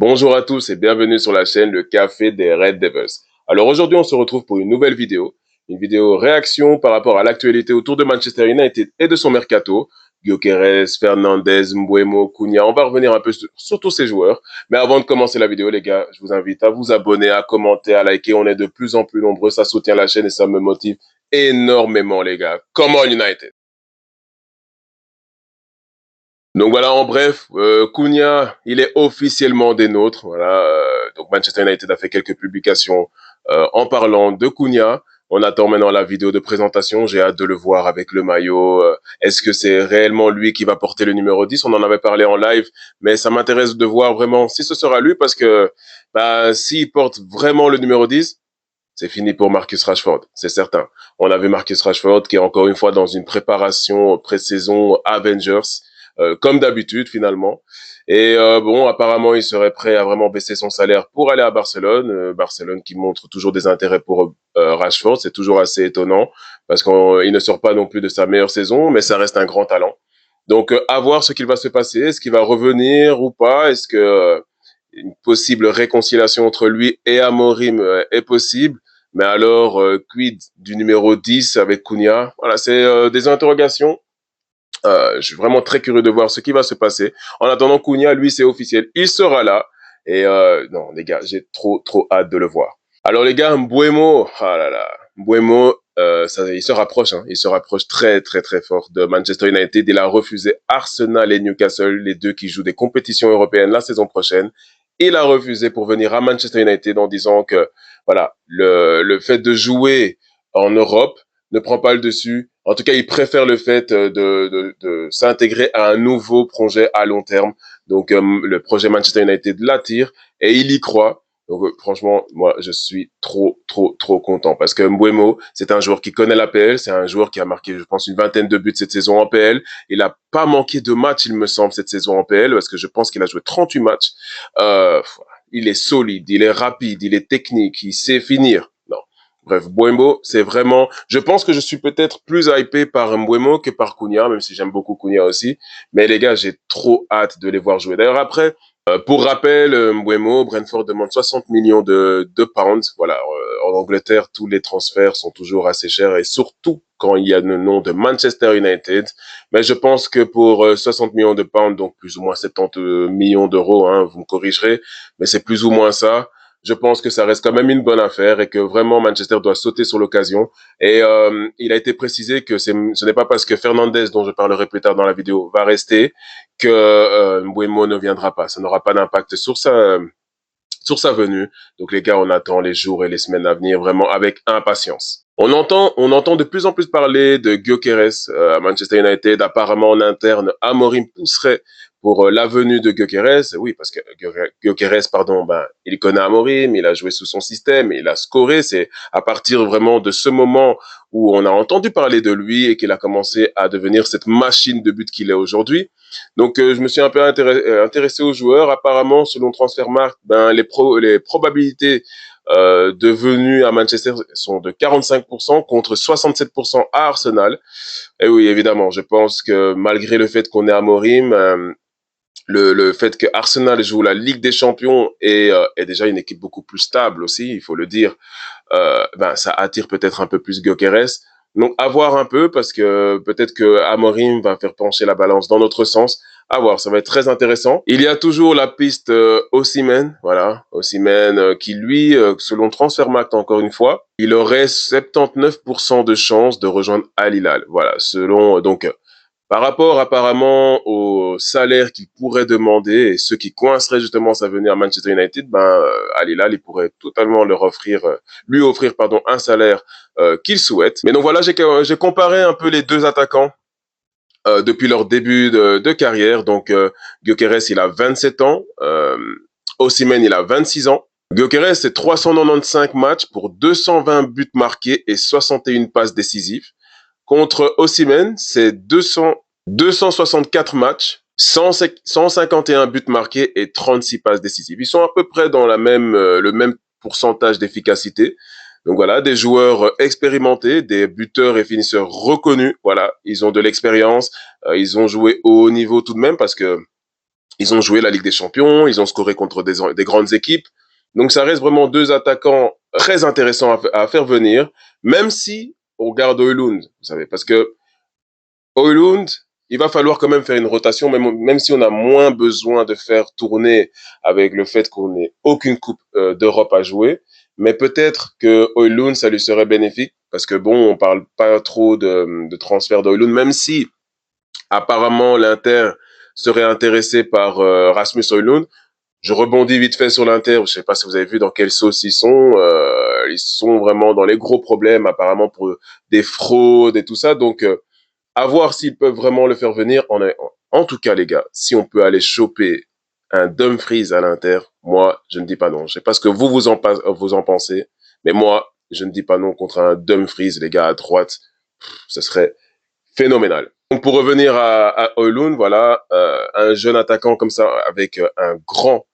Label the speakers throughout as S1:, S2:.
S1: Bonjour à tous et bienvenue sur la chaîne Le Café des Red Devils. Alors aujourd'hui, on se retrouve pour une vidéo réaction par rapport à l'actualité autour de Manchester United et de son mercato. Gyökeres, Fernandes, Mbeumo, Cunha, on va revenir un peu sur tous ces joueurs. Mais avant de commencer la vidéo, les gars, je vous invite à vous abonner, à commenter, à liker. On est de plus en plus nombreux, ça soutient la chaîne et ça me motive énormément, les gars. Come on United! Donc voilà, en bref, Cunha, il est officiellement des nôtres. Voilà, donc Manchester United a fait quelques publications en parlant de Cunha. On attend maintenant la vidéo de présentation. J'ai hâte de le voir avec le maillot. Est-ce que c'est réellement lui qui va porter le numéro 10? On en avait parlé en live, mais ça m'intéresse de voir vraiment si ce sera lui parce que bah, s'il porte vraiment le numéro 10, c'est fini pour Marcus Rashford, c'est certain. On a vu Marcus Rashford qui est encore une fois dans une préparation pré-saison Avengers, comme d'habitude finalement. Et bon, apparemment, il serait prêt à vraiment baisser son salaire pour aller à Barcelone. Barcelone qui montre toujours des intérêts pour Rashford, c'est toujours assez étonnant parce qu'il ne sort pas non plus de sa meilleure saison, mais ça reste un grand talent. Donc, à voir ce qu'il va se passer. Est-ce qu'il va revenir ou pas? Est-ce que une possible réconciliation entre lui et Amorim est possible? Mais alors, quid du numéro 10 avec Cunha? Voilà, c'est des interrogations. Je suis vraiment très curieux de voir ce qui va se passer. En attendant, Cunha, lui, c'est officiel. Il sera là. Et non, les gars, j'ai trop hâte de le voir. Alors les gars, Mbeumo, ah là là, Mbeumo, il se rapproche, hein, il se rapproche très fort de Manchester United. Il a refusé Arsenal et Newcastle, les deux qui jouent des compétitions européennes la saison prochaine. Il a refusé pour venir à Manchester United en disant que voilà, le fait de jouer en Europe ne prend pas le dessus. En tout cas, il préfère le fait de s'intégrer à un nouveau projet à long terme. Donc, le projet Manchester United l'attire et il y croit. Donc, franchement, moi, je suis trop content parce que Mbeumo, c'est un joueur qui connaît la PL. C'est un joueur qui a marqué, je pense, une vingtaine de buts cette saison en PL. Il a pas manqué de matchs, il me semble, cette saison en PL parce que je pense qu'il a joué 38 matchs. Euh, il est solide, il est rapide, il est technique, il sait finir. Non. Bref, Mbeumo, c'est vraiment... Je pense que je suis peut-être plus hypé par Mbeumo que par Cunha, même si j'aime beaucoup Cunha aussi. Mais les gars, j'ai trop hâte de les voir jouer. D'ailleurs, après, pour rappel, Mbeumo, Brentford demande 60 millions de pounds. Voilà, en Angleterre, tous les transferts sont toujours assez chers et surtout quand il y a le nom de Manchester United. Mais je pense que pour 60 millions de pounds, donc plus ou moins 70 millions d'euros, hein, vous me corrigerez, mais c'est plus ou moins ça. Je pense que ça reste quand même une bonne affaire et que vraiment Manchester doit sauter sur l'occasion. Et il a été précisé que ce n'est pas parce que Fernandes, dont je parlerai plus tard dans la vidéo, va rester que Mbeumo ne viendra pas. Ça n'aura pas d'impact sur sa venue. Donc les gars, on attend les jours et les semaines à venir vraiment avec impatience. On entend de plus en plus parler de Gyökeres à Manchester United. Apparemment, en interne, Amorim pousserait pour la venue de Gyökeres. Oui, parce que Gyökeres, pardon, ben, il connaît Amorim, il a joué sous son système, il a scoré. C'est à partir vraiment de ce moment où on a entendu parler de lui et qu'il a commencé à devenir cette machine de but qu'il est aujourd'hui. Donc, je me suis un peu intéressé aux joueurs. Apparemment, selon Transfermarkt, ben, les probabilités de venue à Manchester sont de 45% contre 67% à Arsenal. Et oui, évidemment, je pense que malgré le fait qu'on est à Morim, le fait que Arsenal joue la Ligue des Champions est déjà une équipe beaucoup plus stable aussi, il faut le dire, ben, ça attire peut-être un peu plus Gyökeres. Donc, à voir un peu, parce que peut-être que Amorim va faire pencher la balance dans notre sens. À voir, ça va être très intéressant. Il y a toujours la piste Osimhen, voilà, Osimhen qui lui, selon Transfermarkt encore une fois, il aurait 79% de chances de rejoindre Al Hilal. Voilà, selon donc par rapport apparemment au salaire qu'il pourrait demander et ceux qui coinceraient justement sa venue à Manchester United, ben Al Hilal, il pourrait totalement lui offrir pardon un salaire qu'il souhaite. Mais donc voilà, j'ai comparé un peu les deux attaquants depuis leur début de carrière. Donc Gyökeres, il a 27 ans, Osimhen, il a 26 ans. Gyökeres, c'est 395 matchs pour 220 buts marqués et 61 passes décisives. Contre Osimhen, c'est 264 matchs, 151 buts marqués et 36 passes décisives. Ils sont à peu près dans le même pourcentage d'efficacité. Donc voilà, des joueurs expérimentés, des buteurs et finisseurs reconnus. Voilà, ils ont de l'expérience, ils ont joué au haut niveau tout de même parce que Ils ont joué la Ligue des Champions, ils ont scoré contre des grandes équipes. Donc ça reste vraiment deux attaquants très intéressants à faire venir, même si on garde Højlund, vous savez, parce que Højlund, il va falloir quand même faire une rotation, même si on a moins besoin de faire tourner avec le fait qu'on n'ait aucune Coupe d'Europe à jouer. Mais peut-être que Højlund, ça lui serait bénéfique, parce que bon, on parle pas trop de transfert d'Højlund, même si apparemment l'Inter serait intéressé par Rasmus Højlund. Je rebondis vite fait sur l'Inter. Je sais pas si vous avez vu dans quelle sauce ils sont. Ils sont vraiment dans les gros problèmes apparemment pour des fraudes et tout ça. Donc à voir s'ils peuvent vraiment le faire venir. En tout cas, les gars, si on peut aller choper un Dumfries à l'Inter, moi, je ne dis pas non. Je sais pas ce que vous en pensez, mais moi, je ne dis pas non contre un Dumfries, les gars, à droite. Ce serait phénoménal. Donc pour revenir à Højlund, voilà, un jeune attaquant comme ça, avec un grand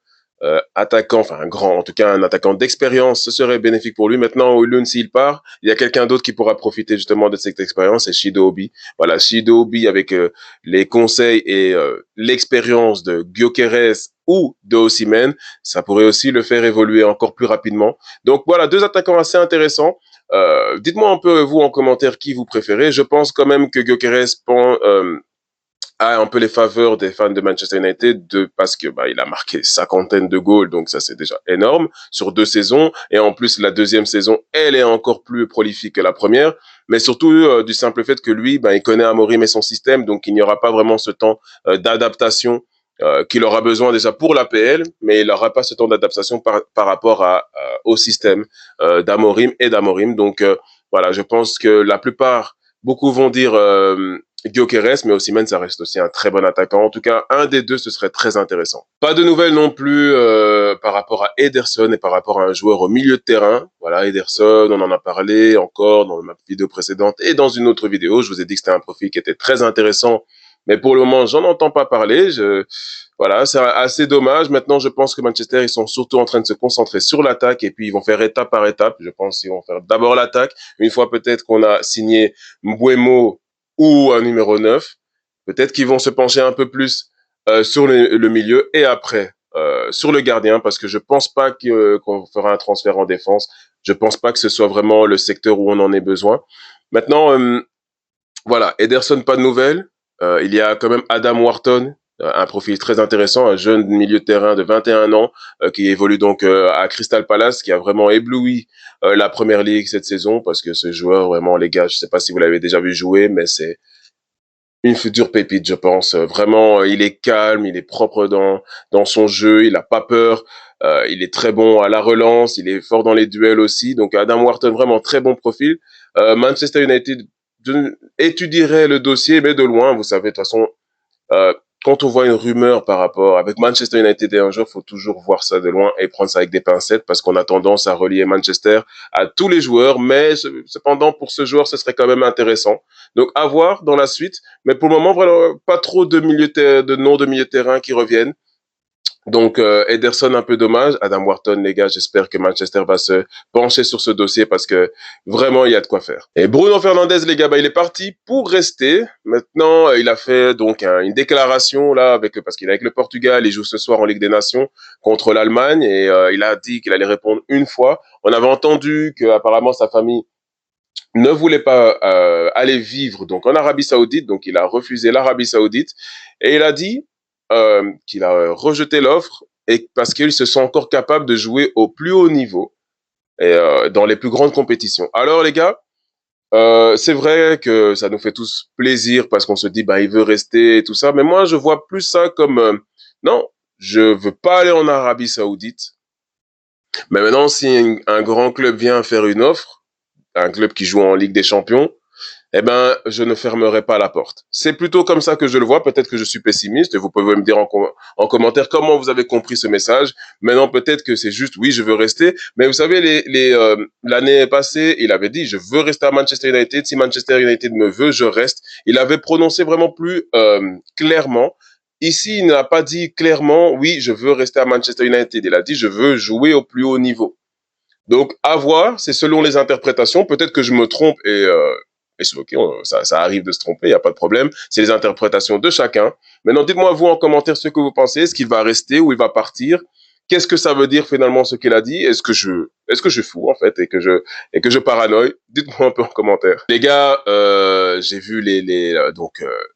S1: attaquant, enfin un grand, en tout cas un attaquant d'expérience, ce serait bénéfique pour lui. Maintenant, Højlund, s'il part, il y a quelqu'un d'autre qui pourra profiter justement de cette expérience, c'est Shido Obi. Voilà, Shido Obi avec les conseils et l'expérience de Gyökeres ou de Osimhen, ça pourrait aussi le faire évoluer encore plus rapidement. Donc voilà, deux attaquants assez intéressants. Dites-moi un peu, vous, en commentaire, qui vous préférez. Je pense quand même que Gyökeres a un peu les faveurs des fans de Manchester United parce que il a marqué 50 de goals, donc ça c'est déjà énorme sur 2 saisons, et en plus la deuxième saison elle est encore plus prolifique que la première, mais surtout du simple fait que lui il connaît Amorim et son système, donc il n'y aura pas vraiment ce temps d'adaptation qu'il aura besoin déjà pour l'APL, mais il n'aura pas ce temps d'adaptation par rapport au système d'Amorim. Donc voilà, je pense que la plupart, beaucoup vont dire Gyökeres, mais Osimhen, ça reste aussi un très bon attaquant. En tout cas, un des deux, ce serait très intéressant. Pas de nouvelles non plus par rapport à Ederson et par rapport à un joueur au milieu de terrain. Voilà, Ederson, on en a parlé encore dans ma vidéo précédente et dans une autre vidéo. Je vous ai dit que c'était un profil qui était très intéressant, mais pour le moment, j'en entends pas parler. Voilà, c'est assez dommage. Maintenant, je pense que Manchester, ils sont surtout en train de se concentrer sur l'attaque et puis ils vont faire étape par étape. Je pense qu'ils vont faire d'abord l'attaque. Une fois peut-être qu'on a signé Mbeumo ou un numéro 9, peut-être qu'ils vont se pencher un peu plus sur le milieu et après sur le gardien, parce que je pense pas qu'on fera un transfert en défense. Je pense pas que ce soit vraiment le secteur où on en ait besoin. Maintenant, voilà, Ederson, pas de nouvelles. Il y a quand même Adam Wharton, un profil très intéressant, un jeune milieu de terrain de 21 ans qui évolue donc à Crystal Palace, qui a vraiment ébloui la Première Ligue cette saison, parce que ce joueur, vraiment, les gars, je sais pas si vous l'avez déjà vu jouer, mais c'est une future pépite, je pense. Vraiment, il est calme, il est propre dans son jeu, il a pas peur, il est très bon à la relance, il est fort dans les duels aussi. Donc Adam Wharton, vraiment très bon profil. Manchester United étudierait le dossier, mais de loin, vous savez, de toute façon, euh, quand on voit une rumeur par rapport avec Manchester United et un joueur, faut toujours voir ça de loin et prendre ça avec des pincettes, parce qu'on a tendance à relier Manchester à tous les joueurs, mais cependant pour ce joueur ce serait quand même intéressant. Donc à voir dans la suite, mais pour le moment vraiment pas trop de noms de milieu de terrain qui reviennent. Donc Ederson, un peu dommage. Adam Wharton, les gars, j'espère que Manchester va se pencher sur ce dossier, parce que vraiment il y a de quoi faire. Et Bruno Fernandes, les gars, il est parti pour rester. Maintenant, il a fait donc une déclaration là parce qu'il est avec le Portugal, il joue ce soir en Ligue des Nations contre l'Allemagne, et il a dit qu'il allait répondre une fois. On avait entendu que apparemment sa famille ne voulait pas aller vivre donc en Arabie Saoudite, donc il a refusé l'Arabie Saoudite, et il a dit qu'il a rejeté l'offre, et parce qu'il se sent encore capable de jouer au plus haut niveau et dans les plus grandes compétitions. Alors les gars, c'est vrai que ça nous fait tous plaisir parce qu'on se dit il veut rester et tout ça, mais moi je vois plus ça comme non, je veux pas aller en Arabie Saoudite. Mais maintenant, si un grand club vient faire une offre, un club qui joue en Ligue des Champions, eh ben, je ne fermerai pas la porte. C'est plutôt comme ça que je le vois. Peut-être que je suis pessimiste. Vous pouvez me dire en commentaire comment vous avez compris ce message. Maintenant, peut-être que c'est juste, oui, je veux rester. Mais vous savez, l'année passée, il avait dit, je veux rester à Manchester United. Si Manchester United me veut, je reste. Il avait prononcé vraiment plus clairement. Ici, il n'a pas dit clairement, oui, je veux rester à Manchester United. Il a dit, je veux jouer au plus haut niveau. Donc, à voir, c'est selon les interprétations. Peut-être que je me trompe et Et c'est ok, ça arrive de se tromper, il n'y a pas de problème. C'est les interprétations de chacun. Maintenant, dites-moi vous en commentaire ce que vous pensez. Est-ce qu'il va rester ou il va partir? Qu'est-ce que ça veut dire finalement ce qu'il a dit? Est-ce que je suis fou en fait et que je paranoïe? Dites-moi un peu en commentaire. Les gars, j'ai vu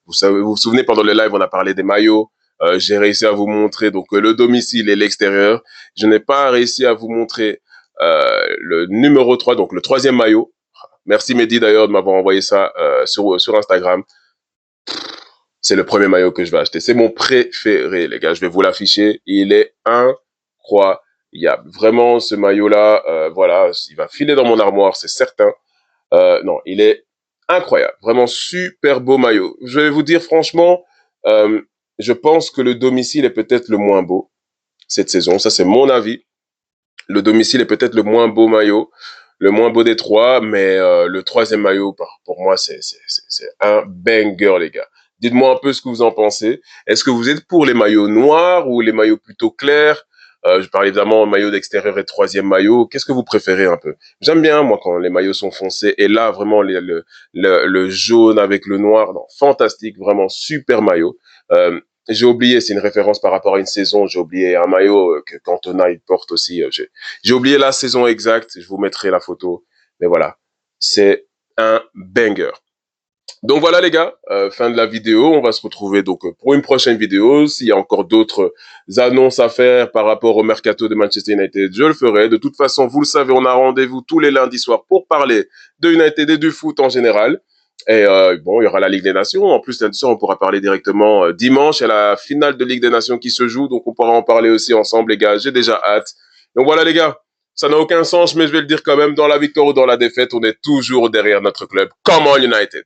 S1: vous savez, vous vous souvenez pendant le live on a parlé des maillots. J'ai réussi à vous montrer donc le domicile et l'extérieur. Je n'ai pas réussi à vous montrer le numéro 3, donc le troisième maillot. Merci Mehdi d'ailleurs de m'avoir envoyé ça sur Instagram. C'est le premier maillot que je vais acheter. C'est mon préféré, les gars. Je vais vous l'afficher. Il est incroyable. Vraiment, ce maillot-là, voilà, il va filer dans mon armoire, c'est certain. Non, il est incroyable. Vraiment super beau maillot. Je vais vous dire franchement, je pense que le domicile est peut-être le moins beau cette saison. Ça, c'est mon avis. Le domicile est peut-être le moins beau maillot, le moins beau des trois, mais le troisième maillot, pour moi, c'est un banger, les gars. Dites-moi un peu ce que vous en pensez. Est-ce que vous êtes pour les maillots noirs ou les maillots plutôt clairs? Je parle évidemment maillot d'extérieur et troisième maillot. Qu'est-ce que vous préférez un peu? J'aime bien, moi, quand les maillots sont foncés. Et là, vraiment, le jaune avec le noir, non, fantastique, vraiment super maillot. J'ai oublié, c'est une référence par rapport à une saison. J'ai oublié un maillot que Cantona il porte aussi. J'ai oublié la saison exacte. Je vous mettrai la photo. Mais voilà, c'est un banger. Donc voilà les gars, fin de la vidéo. On va se retrouver donc pour une prochaine vidéo. S'il y a encore d'autres annonces à faire par rapport au mercato de Manchester United, je le ferai. De toute façon, vous le savez, on a rendez-vous tous les lundis soirs pour parler de United et du foot en général. Et bon, il y aura la Ligue des Nations. En plus, lundi soir, on pourra parler directement dimanche. Il y a la finale de Ligue des Nations qui se joue. Donc on pourra en parler aussi ensemble les gars. J'ai déjà hâte. Donc voilà les gars. Ça n'a aucun sens, mais je vais le dire quand même. Dans la victoire ou dans la défaite, on est toujours derrière notre club. Come on United!